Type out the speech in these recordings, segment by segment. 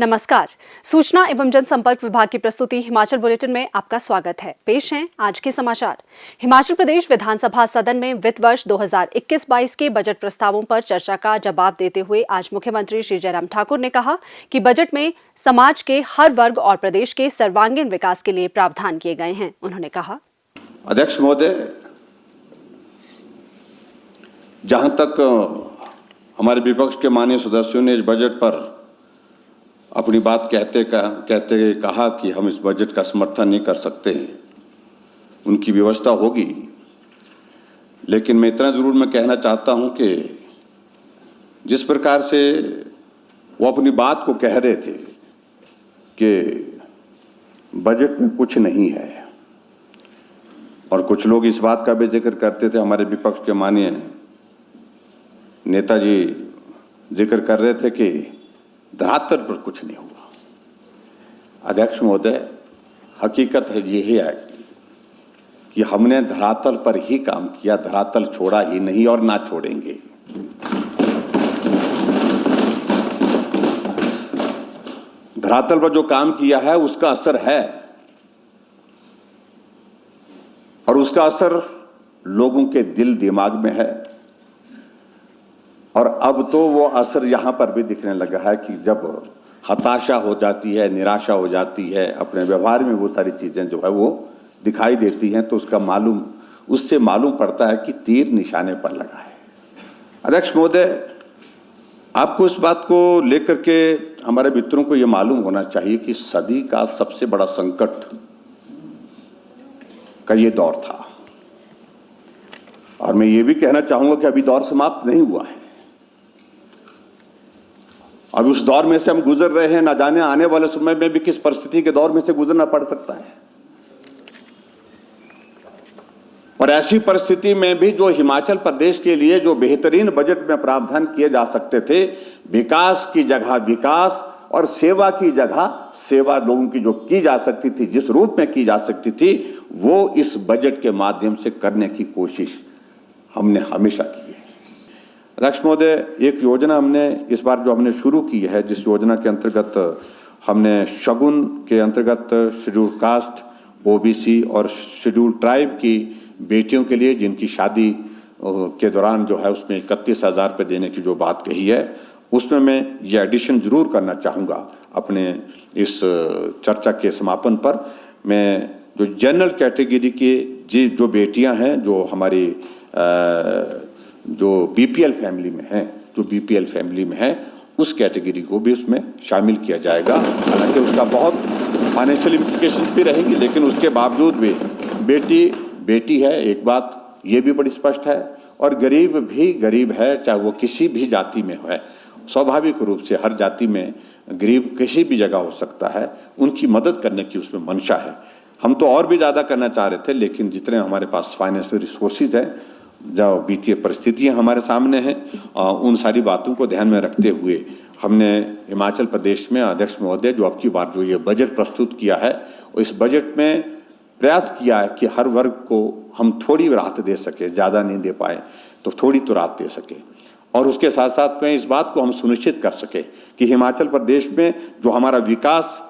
नमस्कार। सूचना एवं जनसंपर्क विभाग की प्रस्तुति हिमाचल बुलेटिन में आपका स्वागत है। पेश हैं आज के समाचार। हिमाचल प्रदेश विधानसभा सदन में वित्त वर्ष 2021-22 के बजट प्रस्तावों पर चर्चा का जवाब देते हुए आज मुख्यमंत्री श्री जयराम ठाकुर ने कहा कि बजट में समाज के हर वर्ग और प्रदेश के सर्वांगीण विकास के लिए प्रावधान किए गए हैं। उन्होंने कहा, अध्यक्ष महोदय, जहां तक हमारे विपक्ष के माननीय सदस्यों ने इस बजट पर अपनी बात कहते कहा कि हम इस बजट का समर्थन नहीं कर सकते हैं, उनकी व्यवस्था होगी। लेकिन मैं इतना जरूर मैं कहना चाहता हूं कि जिस प्रकार से वो अपनी बात को कह रहे थे कि बजट में कुछ नहीं है, और कुछ लोग इस बात का भी जिक्र करते थे, हमारे विपक्ष के माननीय नेताजी जिक्र कर रहे थे कि धरातल पर कुछ नहीं हुआ। अध्यक्ष महोदय, हकीकत है यही है कि हमने धरातल पर ही काम किया, धरातल छोड़ा ही नहीं और ना छोड़ेंगे। धरातल पर जो काम किया है उसका असर है, और उसका असर लोगों के दिल दिमाग में है। और अब तो वो असर यहाँ पर भी दिखने लगा है कि जब हताशा हो जाती है, निराशा हो जाती है, अपने व्यवहार में वो सारी चीज़ें जो है वो दिखाई देती हैं, तो उससे मालूम पड़ता है कि तीर निशाने पर लगा है। अध्यक्ष महोदय, आपको इस बात को लेकर के हमारे मित्रों को ये मालूम होना चाहिए कि सदी का सबसे बड़ा संकट का ये दौर था, और मैं ये भी कहना चाहूँगा कि अभी दौर समाप्त नहीं हुआ है। अब उस दौर में से हम गुजर रहे हैं, ना जाने आने वाले समय में भी किस परिस्थिति के दौर में से गुजरना पड़ सकता है। और ऐसी परिस्थिति में भी जो हिमाचल प्रदेश के लिए जो बेहतरीन बजट में प्रावधान किए जा सकते थे, विकास की जगह विकास और सेवा की जगह सेवा लोगों की जो की जा सकती थी, जिस रूप में की जा सकती थी, वो इस बजट के माध्यम से करने की कोशिश हमने हमेशा की है। अध्यक्ष महोदय, एक योजना हमने इस बार जो हमने शुरू की है, जिस योजना के अंतर्गत हमने शगुन के अंतर्गत शेड्यूल कास्ट, ओबीसी और शेड्यूल ट्राइब की बेटियों के लिए जिनकी शादी के दौरान जो है उसमें 31,000 रुपये देने की जो बात कही है, उसमें मैं ये एडिशन जरूर करना चाहूँगा। अपने इस चर्चा के समापन पर मैं जो जनरल कैटेगरी की जो बेटियाँ हैं, जो हमारी जो बीपीएल फैमिली में है, उस कैटेगरी को भी उसमें शामिल किया जाएगा। हालांकि उसका बहुत फाइनेंशियल इम्प्लीकेशन भी रहेंगी, लेकिन उसके बावजूद भी बेटी है, एक बात ये भी बड़ी स्पष्ट है। और गरीब भी गरीब है, चाहे वो किसी भी जाति में है। स्वाभाविक रूप से हर जाति में गरीब किसी भी जगह हो सकता है, उनकी मदद करने की उसमें मंशा है। हम तो और भी ज़्यादा करना चाह रहे थे, लेकिन जितने हमारे पास फाइनेंशियल रिसोर्सेज हैं, जो वित्तीय परिस्थितियां हमारे सामने हैं, उन सारी बातों को ध्यान में रखते हुए हमने हिमाचल प्रदेश में, अध्यक्ष महोदय, जो अब की बार जो ये बजट प्रस्तुत किया है, इस बजट में प्रयास किया है कि हर वर्ग को हम थोड़ी राहत दे सके, ज़्यादा नहीं दे पाए तो थोड़ी तो राहत दे सके। और उसके साथ साथ में इस बात को हम सुनिश्चित कर सके कि हिमाचल प्रदेश में जो हमारा विकास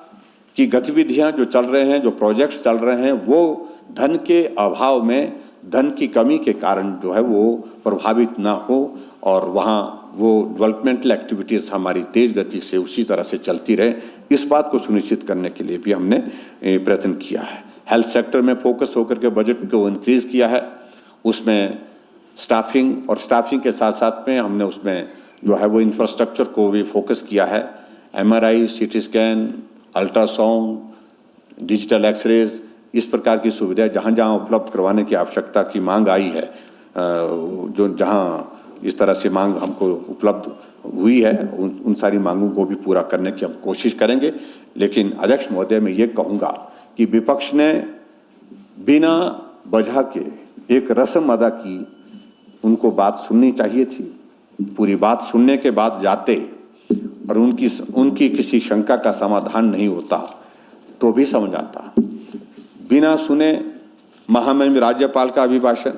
की गतिविधियाँ जो चल रहे हैं, जो प्रोजेक्ट्स चल रहे हैं, वो धन के अभाव में, धन की कमी के कारण जो है वो प्रभावित ना हो, और वहाँ वो डेवलपमेंटल एक्टिविटीज़ हमारी तेज़ गति से उसी तरह से चलती रहे, इस बात को सुनिश्चित करने के लिए भी हमने प्रयत्न किया है। हेल्थ सेक्टर में फोकस होकर के बजट को इंक्रीज़ किया है। उसमें स्टाफिंग के साथ साथ में हमने उसमें जो है वो इंफ्रास्ट्रक्चर को भी फोकस किया है। MRI, CT scan, ultrasound, digital X-rays, इस प्रकार की सुविधाएं जहाँ जहाँ उपलब्ध करवाने की आवश्यकता की मांग आई है, जो जहाँ इस तरह से मांग हमको उपलब्ध हुई है, उन सारी मांगों को भी पूरा करने की हम कोशिश करेंगे। लेकिन अध्यक्ष महोदय, मैं ये कहूँगा कि विपक्ष ने बिना वजह के एक रस्म अदा की। उनको बात सुननी चाहिए थी, पूरी बात सुनने के बाद जाते और उनकी किसी शंका का समाधान नहीं होता तो भी समझ आता। बिना सुने महामहिम राज्यपाल का अभिभाषण,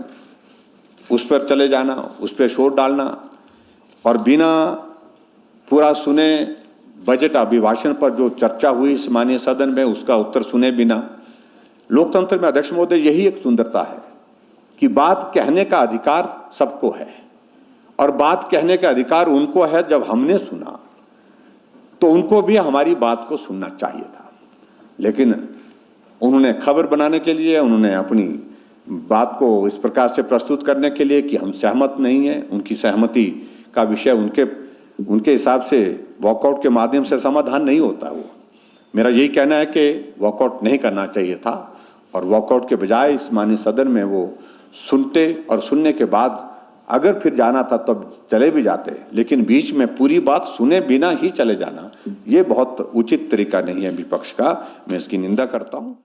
उस पर चले जाना, उस पर शोर डालना, और बिना पूरा सुने बजट अभिभाषण पर जो चर्चा हुई इस माननीय सदन में, उसका उत्तर सुने बिना, लोकतंत्र में अध्यक्ष महोदय यही एक सुंदरता है कि बात कहने का अधिकार सबको है, और बात कहने का अधिकार उनको है। जब हमने सुना तो उनको भी हमारी बात को सुनना चाहिए था, लेकिन उन्होंने खबर बनाने के लिए, उन्होंने अपनी बात को इस प्रकार से प्रस्तुत करने के लिए कि हम सहमत नहीं हैं, उनकी सहमति का विषय उनके हिसाब से वॉकआउट के माध्यम से समाधान नहीं होता। वो मेरा यही कहना है कि वॉकआउट नहीं करना चाहिए था, और वॉकआउट के बजाय इस माननीय सदन में वो सुनते, और सुनने के बाद अगर फिर जाना था तब चले भी जाते, लेकिन बीच में पूरी बात सुने बिना ही चले जाना, ये बहुत उचित तरीका नहीं है विपक्ष का। मैं इसकी निंदा करता हूँ।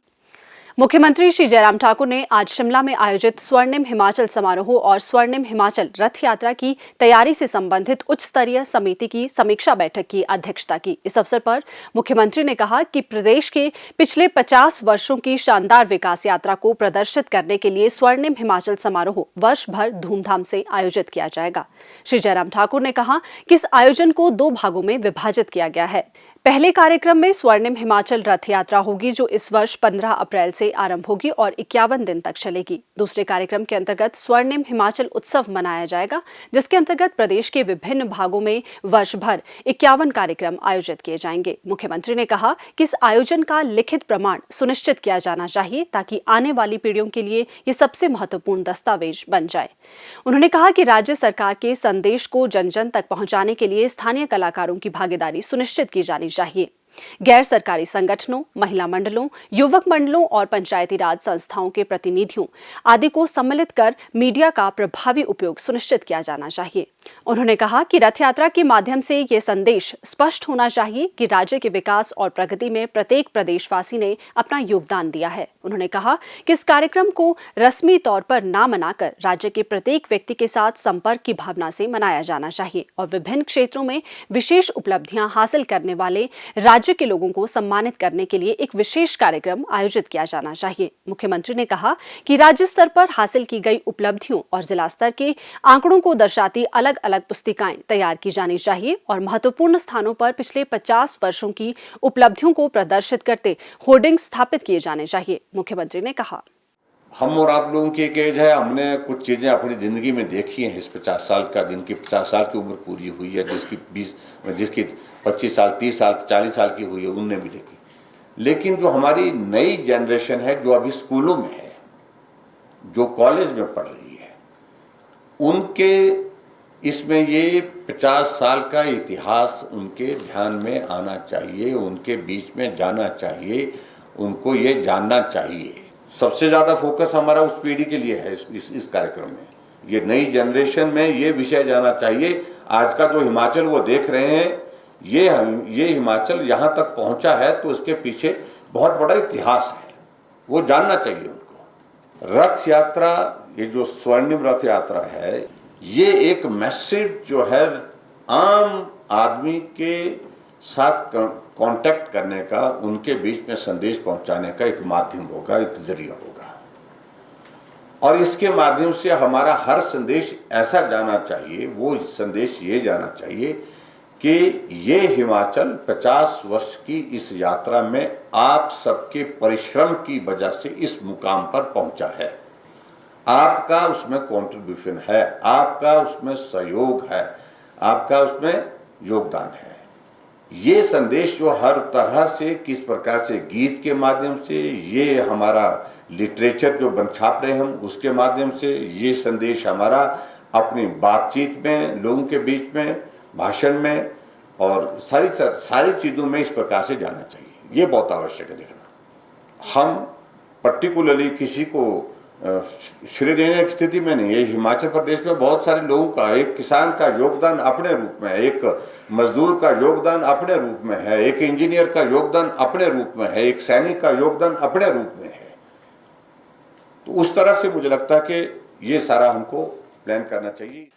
मुख्यमंत्री श्री जयराम ठाकुर ने आज शिमला में आयोजित स्वर्णिम हिमाचल समारोह और स्वर्णिम हिमाचल रथ यात्रा की तैयारी से संबंधित उच्च स्तरीय समिति की समीक्षा बैठक की अध्यक्षता की। इस अवसर पर मुख्यमंत्री ने कहा कि प्रदेश के पिछले 50 वर्षों की शानदार विकास यात्रा को प्रदर्शित करने के लिए स्वर्णिम हिमाचल समारोह वर्ष भर धूमधाम से आयोजित किया जाएगा। श्री जयराम ठाकुर ने कहा कि इस आयोजन को 2 भागों में विभाजित किया गया है। पहले कार्यक्रम में स्वर्णिम हिमाचल रथ यात्रा होगी, जो इस वर्ष 15 अप्रैल से आरंभ होगी और 51 दिन तक चलेगी। दूसरे कार्यक्रम के अंतर्गत स्वर्णिम हिमाचल उत्सव मनाया जाएगा, जिसके अंतर्गत प्रदेश के विभिन्न भागों में वर्ष भर 51 कार्यक्रम आयोजित किए जाएंगे। मुख्यमंत्री ने कहा कि इस आयोजन का लिखित प्रमाण सुनिश्चित किया जाना चाहिए, ताकि आने वाली पीढ़ियों के लिए ये सबसे महत्वपूर्ण दस्तावेज बन जाए। उन्होंने कहा कि राज्य सरकार के संदेश को जन जन तक पहुंचाने के लिए स्थानीय कलाकारों की भागीदारी सुनिश्चित की जानी चाहिए। गैर सरकारी संगठनों, महिला मंडलों, युवक मंडलों और पंचायती राज संस्थाओं के प्रतिनिधियों आदि को सम्मिलित कर मीडिया का प्रभावी उपयोग सुनिश्चित किया जाना चाहिए। उन्होंने कहा कि रथ यात्रा के माध्यम से ये संदेश स्पष्ट होना चाहिए कि राज्य के विकास और प्रगति में प्रत्येक प्रदेशवासी ने अपना योगदान दिया है। उन्होंने कहा कि इस कार्यक्रम को रस्मी तौर पर न मनाकर राज्य के प्रत्येक व्यक्ति के साथ संपर्क की भावना से मनाया जाना चाहिए और विभिन्न क्षेत्रों में विशेष उपलब्धियां हासिल करने वाले राज्य के लोगों को सम्मानित करने के लिए एक विशेष कार्यक्रम आयोजित किया जाना चाहिए। मुख्यमंत्री ने कहा कि राज्य स्तर पर हासिल की गई उपलब्धियों और जिला स्तर के आंकड़ों को दर्शाती अलग अलग पुस्तिकाएं तैयार की जानी चाहिए और महत्वपूर्ण स्थानों पर पिछले 50 वर्षों की उपलब्धियों को प्रदर्शित करते होर्डिंग स्थापित किए जाने चाहिए। मुख्यमंत्री ने कहा, हम और आप लोगों की एक एज है, हमने कुछ चीज़ें अपनी ज़िंदगी में देखी हैं। इस 50 साल का, जिनकी 50 साल की उम्र पूरी हुई है, जिसकी 25 साल, 30 साल, 40 साल की हुई है, उनने भी देखी। लेकिन जो हमारी नई जनरेशन है, जो अभी स्कूलों में है, जो कॉलेज में पढ़ रही है, उनके इसमें ये 50 साल का इतिहास उनके ध्यान में आना चाहिए, उनके बीच में जाना चाहिए, उनको ये जानना चाहिए। सबसे ज़्यादा फोकस हमारा उस पीढ़ी के लिए है इस कार्यक्रम में। ये नई जनरेशन में ये विषय जाना चाहिए। आज का जो हिमाचल वो देख रहे हैं, ये हिमाचल यहाँ तक पहुँचा है तो इसके पीछे बहुत बड़ा इतिहास है, वो जानना चाहिए उनको। रथ यात्रा, ये जो स्वर्णिम रथ यात्रा है, ये एक मैसेज जो है आम आदमी के साथ कांटेक्ट करने का, उनके बीच में संदेश पहुंचाने का एक माध्यम होगा, एक जरिया होगा। और इसके माध्यम से हमारा हर संदेश ऐसा जाना चाहिए, वो संदेश ये जाना चाहिए कि ये हिमाचल 50 वर्ष की इस यात्रा में आप सबके परिश्रम की वजह से इस मुकाम पर पहुंचा है। आपका उसमें कंट्रीब्यूशन है, आपका उसमें सहयोग है, आपका उसमें योगदान है। ये संदेश जो हर तरह से, किस प्रकार से, गीत के माध्यम से, ये हमारा लिटरेचर जो छाप रहे हम, उसके माध्यम से, ये संदेश हमारा अपनी बातचीत में, लोगों के बीच में, भाषण में और सारी चीज़ों में इस प्रकार से जाना चाहिए। ये बहुत आवश्यक है देखना। हम पर्टिकुलरली किसी को श्रेय देने की स्थिति में नहीं है। हिमाचल प्रदेश में बहुत सारे लोगों का, एक किसान का योगदान अपने रूप में है, एक मजदूर का योगदान अपने रूप में है, एक इंजीनियर का योगदान अपने रूप में है, एक सैनिक का योगदान अपने रूप में है। तो उस तरह से मुझे लगता है कि ये सारा हमको प्लान करना चाहिए।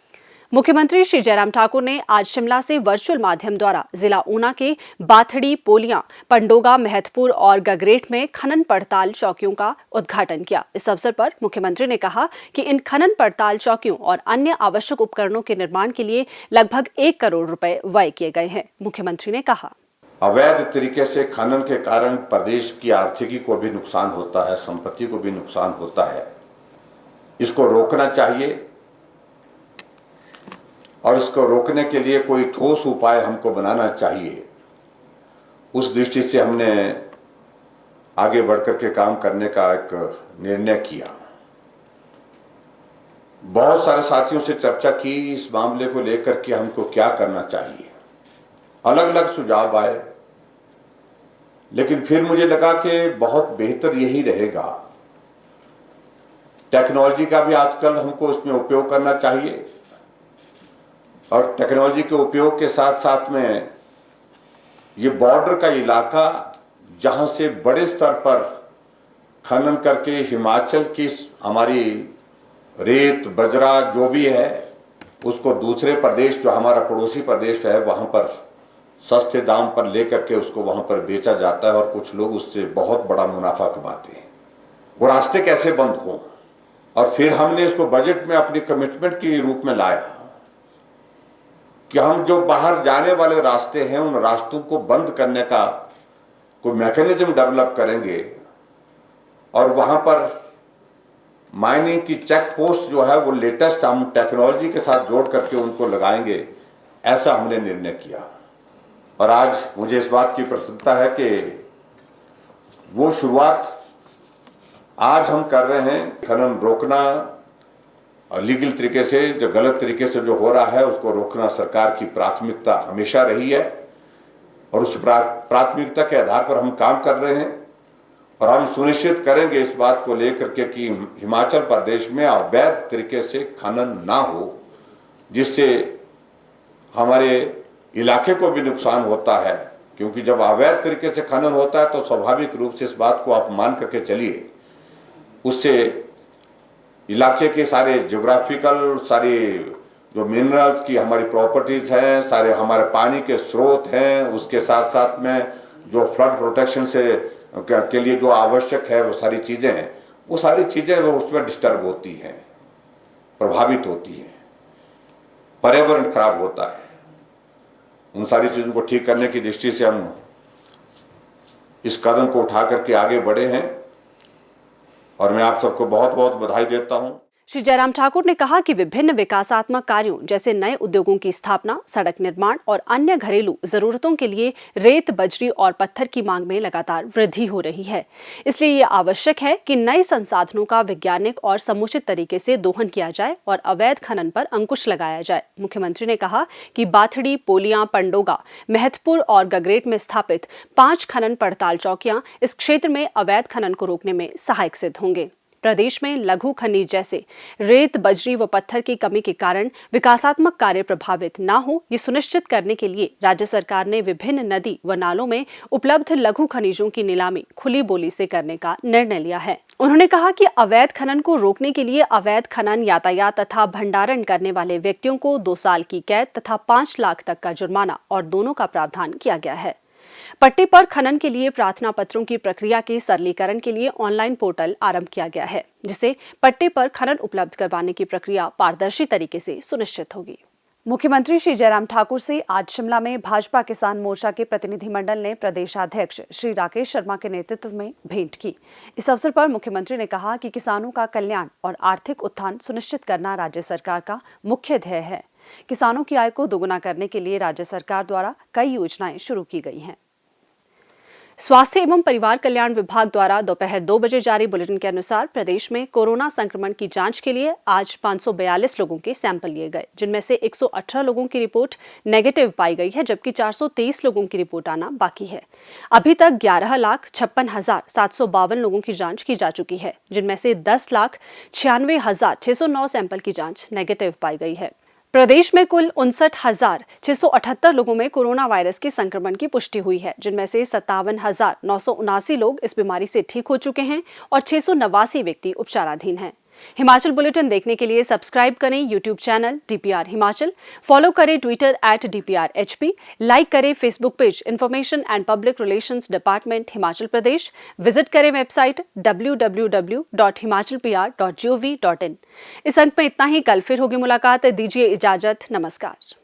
मुख्यमंत्री श्री जयराम ठाकुर ने आज शिमला से वर्चुअल माध्यम द्वारा जिला ऊना के बाथड़ी, पोलियां, पंडोगा, महतपुर और गगरेट में खनन पड़ताल चौकियों का उद्घाटन किया। इस अवसर पर मुख्यमंत्री ने कहा कि इन खनन पड़ताल चौकियों और अन्य आवश्यक उपकरणों के निर्माण के लिए लगभग 1 करोड़ रुपए व्यय किए गए हैं। मुख्यमंत्री ने कहा, अवैध तरीके से खनन के कारण प्रदेश की आर्थिकी को भी नुकसान होता है, संपत्ति को भी नुकसान होता है। इसको रोकना चाहिए और इसको रोकने के लिए कोई ठोस उपाय हमको बनाना चाहिए। उस दृष्टि से हमने आगे बढ़कर के काम करने का एक निर्णय किया। बहुत सारे साथियों से चर्चा की इस मामले को लेकर के हमको क्या करना चाहिए। अलग अलग सुझाव आए, लेकिन फिर मुझे लगा कि बहुत बेहतर यही रहेगा। टेक्नोलॉजी का भी आजकल हमको इसमें उपयोग करना चाहिए और टेक्नोलॉजी के उपयोग के साथ साथ में ये बॉर्डर का इलाका जहां से बड़े स्तर पर खनन करके हिमाचल की हमारी रेत बजरा जो भी है उसको दूसरे प्रदेश जो हमारा पड़ोसी प्रदेश है वहां पर सस्ते दाम पर लेकर के उसको वहां पर बेचा जाता है और कुछ लोग उससे बहुत बड़ा मुनाफा कमाते हैं। वो रास्ते कैसे बंद हों, और फिर हमने इसको बजट में अपनी कमिटमेंट के रूप में लाया कि हम जो बाहर जाने वाले रास्ते हैं उन रास्तों को बंद करने का कोई मैकेनिज्म डेवलप करेंगे और वहां पर माइनिंग की चेक पोस्ट जो है वो लेटेस्ट हम टेक्नोलॉजी के साथ जोड़ करके उनको लगाएंगे। ऐसा हमने निर्णय किया और आज मुझे इस बात की प्रसन्नता है कि वो शुरुआत आज हम कर रहे हैं। खनन रोकना लीगल तरीके से, जो गलत तरीके से जो हो रहा है उसको रोकना सरकार की प्राथमिकता हमेशा रही है और उस प्राथमिकता के आधार पर हम काम कर रहे हैं और हम सुनिश्चित करेंगे इस बात को लेकर के कि हिमाचल प्रदेश में अवैध तरीके से खनन ना हो, जिससे हमारे इलाके को भी नुकसान होता है। क्योंकि जब अवैध तरीके से खनन होता है तो स्वाभाविक रूप से इस बात को आप मान करके चलिए, उससे इलाके के सारे ज्योग्राफिकल सारी जो मिनरल्स की हमारी प्रॉपर्टीज हैं, सारे हमारे पानी के स्रोत हैं, उसके साथ साथ में जो फ्लड प्रोटेक्शन से के लिए जो आवश्यक है वो सारी चीज़ें हैं, वो सारी चीज़ें वो उसमें डिस्टर्ब होती हैं, प्रभावित होती हैं, पर्यावरण खराब होता है। उन सारी चीज़ों को ठीक करने की दृष्टि से हम इस कदम को उठा करके आगे बढ़े हैं और मैं आप सबको बहुत बहुत बधाई देता हूं। श्री जयराम ठाकुर ने कहा कि विभिन्न विकासात्मक कार्यों जैसे नए उद्योगों की स्थापना, सड़क निर्माण और अन्य घरेलू जरूरतों के लिए रेत, बजरी और पत्थर की मांग में लगातार वृद्धि हो रही है। इसलिए ये आवश्यक है कि नए संसाधनों का वैज्ञानिक और समुचित तरीके से दोहन किया जाए और अवैध खनन पर अंकुश लगाया जाए। मुख्यमंत्री ने कहा कि बाथड़ी, पोलियां, पंडोगा, महतपुर और गगरेट में स्थापित 5 खनन पड़ताल चौकियां इस क्षेत्र में अवैध खनन को रोकने में सहायक सिद्ध होंगे। प्रदेश में लघु खनिज जैसे रेत, बजरी व पत्थर की कमी के कारण विकासात्मक कार्य प्रभावित न हो, ये सुनिश्चित करने के लिए राज्य सरकार ने विभिन्न नदी व नालों में उपलब्ध लघु खनिजों की नीलामी खुली बोली से करने का निर्णय लिया है। उन्होंने कहा कि अवैध खनन को रोकने के लिए अवैध खनन, यातायात तथा भंडारण करने वाले व्यक्तियों को 2 साल की कैद तथा 5 लाख तक का जुर्माना और दोनों का प्रावधान किया गया है। पट्टे पर खनन के लिए प्रार्थना पत्रों की प्रक्रिया के सरलीकरण के लिए ऑनलाइन पोर्टल आरंभ किया गया है, जिससे पट्टे पर खनन उपलब्ध करवाने की प्रक्रिया पारदर्शी तरीके से सुनिश्चित होगी। मुख्यमंत्री श्री जयराम ठाकुर से आज शिमला में भाजपा किसान मोर्चा के प्रतिनिधिमंडल ने प्रदेशाध्यक्ष श्री राकेश शर्मा के नेतृत्व में भेंट की। इस अवसर पर मुख्यमंत्री ने कहा कि किसानों का कल्याण और आर्थिक उत्थान सुनिश्चित करना राज्य सरकार का मुख्य ध्येय है। किसानों की आय को दोगुना करने के लिए राज्य सरकार द्वारा कई योजनाएं शुरू की गई हैं। स्वास्थ्य एवं परिवार कल्याण विभाग द्वारा दोपहर 2 बजे जारी बुलेटिन के अनुसार प्रदेश में कोरोना संक्रमण की जांच के लिए आज 542 लोगों के सैंपल लिए गए, जिनमें से 118 लोगों की रिपोर्ट नेगेटिव पाई गई है, जबकि 423 लोगों की रिपोर्ट आना बाकी है। अभी तक 11,56,752 लोगों की जांच की जा चुकी है, जिनमें से 10,96,609 सैंपल की जांच नेगेटिव पाई गई है। प्रदेश में कुल 59,678 लोगों में कोरोना वायरस के संक्रमण की पुष्टि हुई है, जिनमें से 57,979 लोग इस बीमारी से ठीक हो चुके हैं और 689 व्यक्ति उपचाराधीन हैं। हिमाचल बुलेटिन देखने के लिए सब्सक्राइब करें YouTube channel DPR Himachal, follow करें ट्विटर @DPRHP, लाइक करें Facebook page information and public relations department Himachal Pradesh, visit करें वेबसाइट www.himachalpr.gov.in। इस अंक में इतना ही। कल फिर होगी मुलाकात, दीजिए इजाजत। नमस्कार।